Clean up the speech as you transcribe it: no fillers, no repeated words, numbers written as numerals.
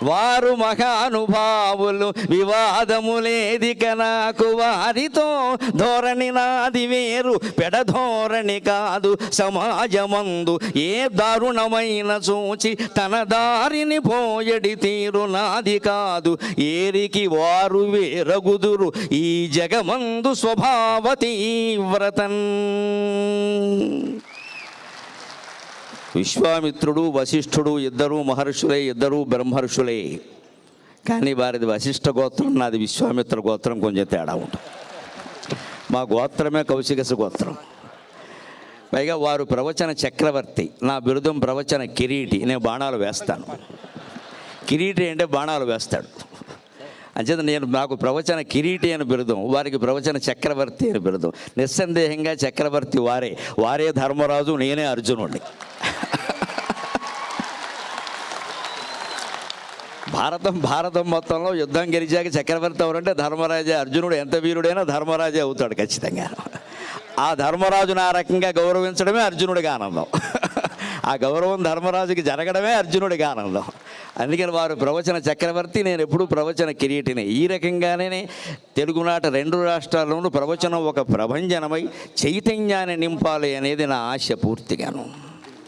వారు మహానుభావులు వివాదములేదిక నాకు వారితో ధోరణి నాది వేరు పెడధోరణి కాదు సమాజమందు ఏ దారుణమైన చూచి తన దారిని పోయడి తీరు నాది కాదు ఏరికి వారు వేరగుదురు ఈ జగమందు స్వభావతి వ్రతన్. విశ్వామిత్రుడు వశిష్ఠుడు ఇద్దరూ మహర్షులే, ఇద్దరూ బ్రహ్మర్షులే. కానీ వారిది వశిష్ఠ గోత్రం, నాది విశ్వామిత్ర గోత్రం, కొంచెం తేడా ఉంటుంది. మా గోత్రమే కౌశికస గోత్రం. పైగా వారు ప్రవచన చక్రవర్తి, నా బిరుదం ప్రవచన కిరీటి. నేను బాణాలు వేస్తాను. కిరీటి అంటే బాణాలు వేస్తాడు. అంచేత నాకు ప్రవచన కిరీటి అని బిరుదం, వారికి ప్రవచన చక్రవర్తి అని బిరుదం. నిస్సందేహంగా చక్రవర్తి వారే ధర్మరాజు, నేనే అర్జునుడిని. భారతం మొత్తంలో యుద్ధం గెలిచాక చక్రవర్తి ఎవరంటే ధర్మరాజే. అర్జునుడు ఎంత వీరుడైనా ధర్మరాజే అవుతాడు ఖచ్చితంగా. ఆ ధర్మరాజును ఆ రకంగా గౌరవించడమే అర్జునుడిగా ఆనందం. ఆ గౌరవం ధర్మరాజుకి జరగడమే అర్జునుడిగా ఆనందం. అందుకని వారు ప్రవచన చక్రవర్తి, నేను ఎప్పుడూ ప్రవచన కిరీటిని. ఈ రకంగానే తెలుగునాట 2 రాష్ట్రాల్లోనూ ప్రవచనం ఒక ప్రభంజనమై చైతన్యాన్ని నింపాలి అనేది నా ఆశ పూర్తిగాను.